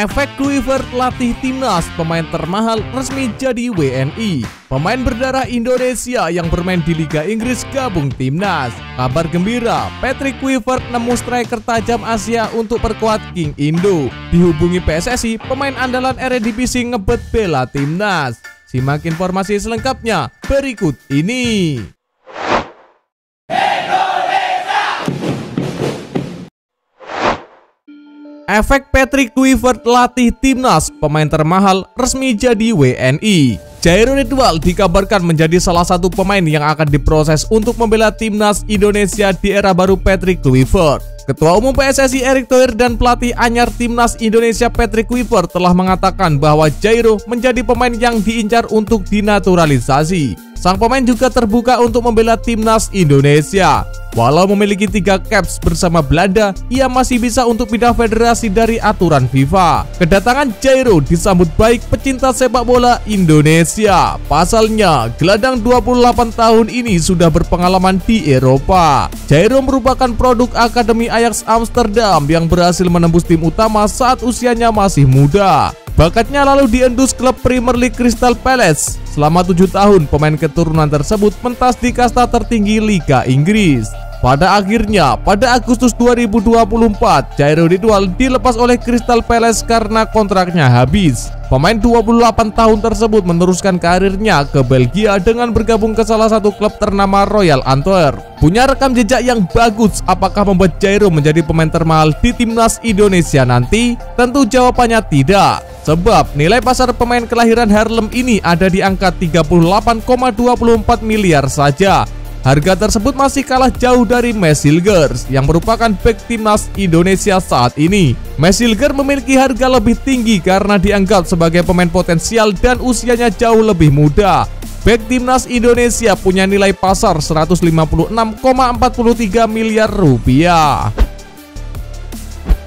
Efek Kluivert latih timnas, pemain termahal resmi jadi WNI. Pemain berdarah Indonesia yang bermain di Liga Inggris gabung timnas. Kabar gembira, Patrick Kluivert nemu striker tajam Asia untuk perkuat King Indo. Dihubungi PSSI, pemain andalan Eredivisie ngebet bela timnas. Simak informasi selengkapnya berikut ini. Efek Patrick Kluivert latih timnas, pemain termahal resmi jadi WNI. Jairo Ridwal dikabarkan menjadi salah satu pemain yang akan diproses untuk membela timnas Indonesia di era baru Patrick Kluivert. Ketua Umum PSSI Erick Thohir dan pelatih anyar timnas Indonesia Patrick Kluivert telah mengatakan bahwa Jairo menjadi pemain yang diincar untuk dinaturalisasi. Sang pemain juga terbuka untuk membela timnas Indonesia. Walau memiliki 3 caps bersama Belanda, ia masih bisa untuk pindah federasi dari aturan FIFA. Kedatangan Jairo disambut baik pecinta sepak bola Indonesia. Pasalnya, gelandang 28 tahun ini sudah berpengalaman di Eropa. Jairo merupakan produk Akademi Ajax Amsterdam yang berhasil menembus tim utama saat usianya masih muda. Bakatnya lalu diendus klub Premier League Crystal Palace. Selama 7 tahun, pemain keturunan tersebut mentas di kasta tertinggi Liga Inggris. Pada akhirnya, pada Agustus 2024, Jairo Ridwal dilepas oleh Crystal Palace karena kontraknya habis. Pemain 28 tahun tersebut meneruskan karirnya ke Belgia dengan bergabung ke salah satu klub ternama Royal Antwerp. Punya rekam jejak yang bagus, apakah membuat Jairo menjadi pemain termahal di timnas Indonesia nanti? Tentu jawabannya tidak. Sebab nilai pasar pemain kelahiran Harlem ini ada di angka 38,24 miliar saja. Harga tersebut masih kalah jauh dari Messilgers yang merupakan bek timnas Indonesia saat ini. Messilgers memiliki harga lebih tinggi karena dianggap sebagai pemain potensial dan usianya jauh lebih muda. Bek timnas Indonesia punya nilai pasar 156,43 miliar rupiah.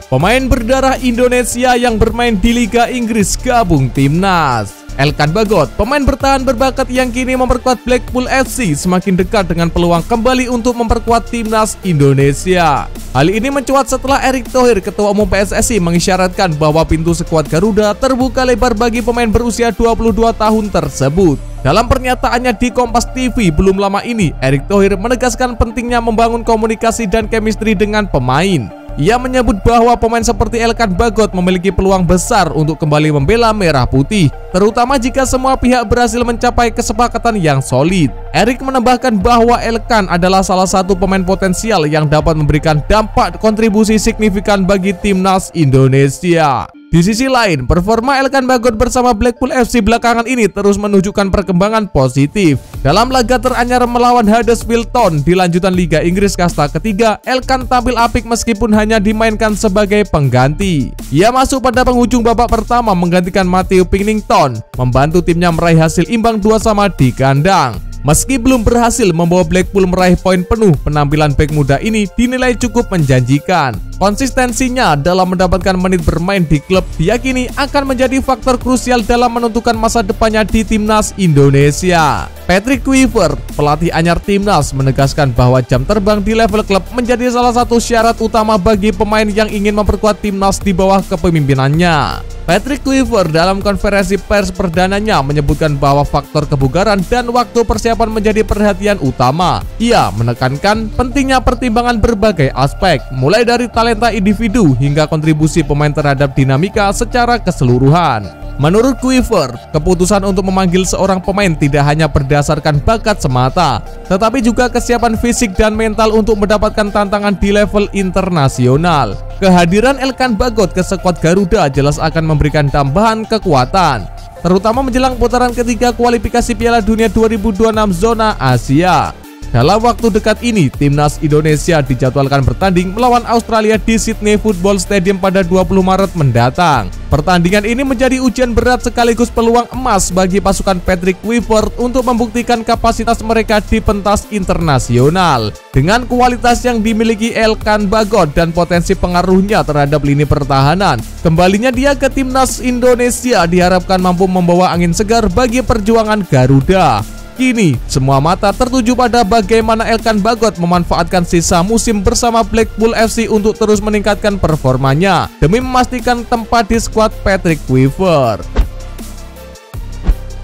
Pemain berdarah Indonesia yang bermain di Liga Inggris gabung timnas. Elkan Bagot, pemain bertahan berbakat yang kini memperkuat Blackpool FC, semakin dekat dengan peluang kembali untuk memperkuat timnas Indonesia. Hal ini mencuat setelah Erick Thohir, Ketua Umum PSSI, mengisyaratkan bahwa pintu skuad Garuda terbuka lebar bagi pemain berusia 22 tahun tersebut. Dalam pernyataannya di Kompas TV belum lama ini, Erick Thohir menegaskan pentingnya membangun komunikasi dan chemistry dengan pemain. Ia menyebut bahwa pemain seperti Elkan Bagot memiliki peluang besar untuk kembali membela merah putih, terutama jika semua pihak berhasil mencapai kesepakatan yang solid. Erick menambahkan bahwa Elkan adalah salah satu pemain potensial yang dapat memberikan dampak kontribusi signifikan bagi timnas Indonesia. Di sisi lain, performa Elkan Bagot bersama Blackpool FC belakangan ini terus menunjukkan perkembangan positif. Dalam laga teranyar melawan Huddersfield Town di lanjutan Liga Inggris kasta ketiga, Elkan tampil apik meskipun hanya dimainkan sebagai pengganti. Ia masuk pada penghujung babak pertama menggantikan Matthew Picknington, membantu timnya meraih hasil imbang 2-2 di kandang. Meski belum berhasil membawa Blackpool meraih poin penuh, penampilan bek muda ini dinilai cukup menjanjikan. Konsistensinya dalam mendapatkan menit bermain di klub diyakini akan menjadi faktor krusial dalam menentukan masa depannya di timnas Indonesia. Patrick Kluivert, pelatih anyar timnas, menegaskan bahwa jam terbang di level klub menjadi salah satu syarat utama bagi pemain yang ingin memperkuat timnas di bawah kepemimpinannya. Patrick Kluivert dalam konferensi pers perdananya menyebutkan bahwa faktor kebugaran dan waktu persiapan menjadi perhatian utama. Ia menekankan pentingnya pertimbangan berbagai aspek, mulai dari talenta individu hingga kontribusi pemain terhadap dinamika secara keseluruhan. Menurut Kluivert, keputusan untuk memanggil seorang pemain tidak hanya berdasarkan bakat semata, tetapi juga kesiapan fisik dan mental untuk mendapatkan tantangan di level internasional. Kehadiran Elkan Bagot ke skuad Garuda jelas akan memberikan tambahan kekuatan, terutama menjelang putaran ketiga kualifikasi Piala Dunia 2026 zona Asia. Dalam waktu dekat ini, timnas Indonesia dijadwalkan bertanding melawan Australia di Sydney Football Stadium pada 20 Maret mendatang. Pertandingan ini menjadi ujian berat sekaligus peluang emas bagi pasukan Patrick Kluivert untuk membuktikan kapasitas mereka di pentas internasional. Dengan kualitas yang dimiliki Elkan Bagot dan potensi pengaruhnya terhadap lini pertahanan, kembalinya dia ke timnas Indonesia diharapkan mampu membawa angin segar bagi perjuangan Garuda. Kini, semua mata tertuju pada bagaimana Elkan Bagot memanfaatkan sisa musim bersama Blackpool FC untuk terus meningkatkan performanya demi memastikan tempat di skuad Patrick Kluivert.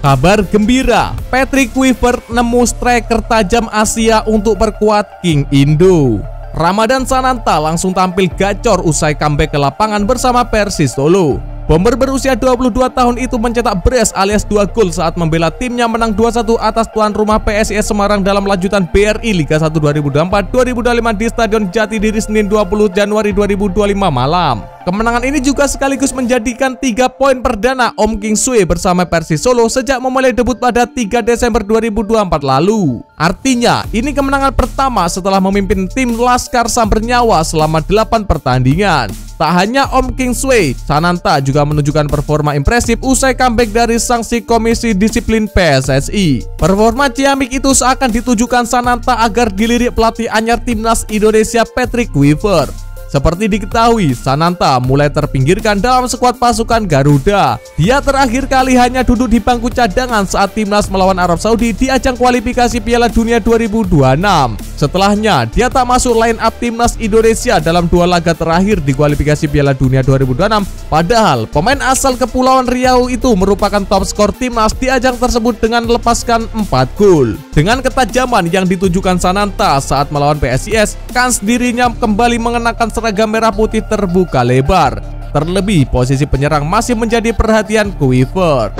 Kabar gembira, Patrick Kluivert nemu striker tajam Asia untuk perkuat King Indo. Ramadan Sananta langsung tampil gacor usai comeback ke lapangan bersama Persis Solo. Bomber berusia 22 tahun itu mencetak brace alias 2 gol saat membela timnya menang 2-1 atas tuan rumah PSIS Semarang dalam lanjutan BRI Liga 1 2024-2025 di Stadion Jatidiri Senin 20 Januari 2025 malam. Kemenangan ini juga sekaligus menjadikan 3 poin perdana Om King Sue bersama Persis Solo sejak memulai debut pada 3 Desember 2024 lalu. Artinya, ini kemenangan pertama setelah memimpin tim Laskar Samber Nyawa selama 8 pertandingan. Tak hanya Om King Sue, Sananta juga menunjukkan performa impresif usai comeback dari sanksi Komisi Disiplin PSSI. Performa ciamik itu seakan ditujukan Sananta agar dilirik pelatih anyar timnas Indonesia Patrick Kluivert. Seperti diketahui, Sananta mulai terpinggirkan dalam skuad pasukan Garuda. Dia terakhir kali hanya duduk di bangku cadangan saat timnas melawan Arab Saudi di ajang kualifikasi Piala Dunia 2026. Setelahnya, dia tak masuk line up timnas Indonesia dalam 2 laga terakhir di kualifikasi Piala Dunia 2026. Padahal, pemain asal Kepulauan Riau itu merupakan top skor timnas di ajang tersebut dengan melepaskan 4 gol. Dengan ketajaman yang ditujukan Sananta saat melawan PSIS, kans dirinya kembali mengenakan seragam merah putih terbuka lebar. Terlebih, posisi penyerang masih menjadi perhatian Kluivert.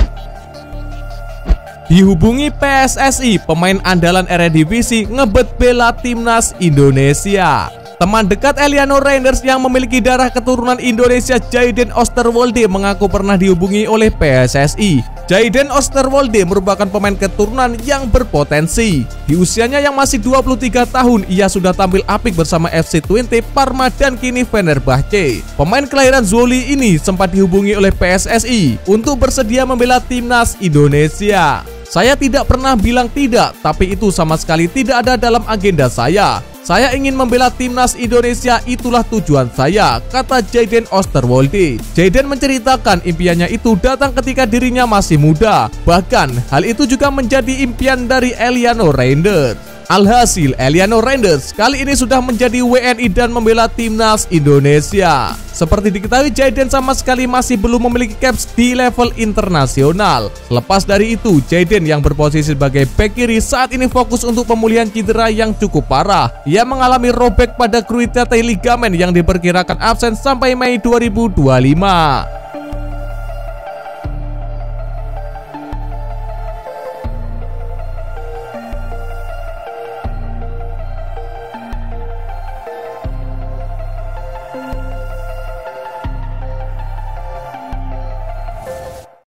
Dihubungi PSSI, pemain andalan Eredivisie ngebet bela timnas Indonesia. Teman dekat Eliano Reinders yang memiliki darah keturunan Indonesia, Jayden Oosterwolde, mengaku pernah dihubungi oleh PSSI. Jayden Oosterwolde merupakan pemain keturunan yang berpotensi. Di usianya yang masih 23 tahun, ia sudah tampil apik bersama FC Twente, Parma, dan kini Fenerbahce. Pemain kelahiran Zwolle ini sempat dihubungi oleh PSSI untuk bersedia membela timnas Indonesia. Saya tidak pernah bilang tidak, tapi itu sama sekali tidak ada dalam agenda saya. Saya ingin membela timnas Indonesia, itulah tujuan saya, kata Jayden Oosterwolde. Jayden menceritakan impiannya itu datang ketika dirinya masih muda. Bahkan, hal itu juga menjadi impian dari Eliano Reinders. Alhasil, Eliano Reinders kali ini sudah menjadi WNI dan membela timnas Indonesia. Seperti diketahui, Jayden sama sekali masih belum memiliki caps di level internasional. Lepas dari itu, Jayden yang berposisi sebagai bek kiri saat ini fokus untuk pemulihan cedera yang cukup parah. Ia mengalami robek pada cruciate ligamen yang diperkirakan absen sampai Mei 2025.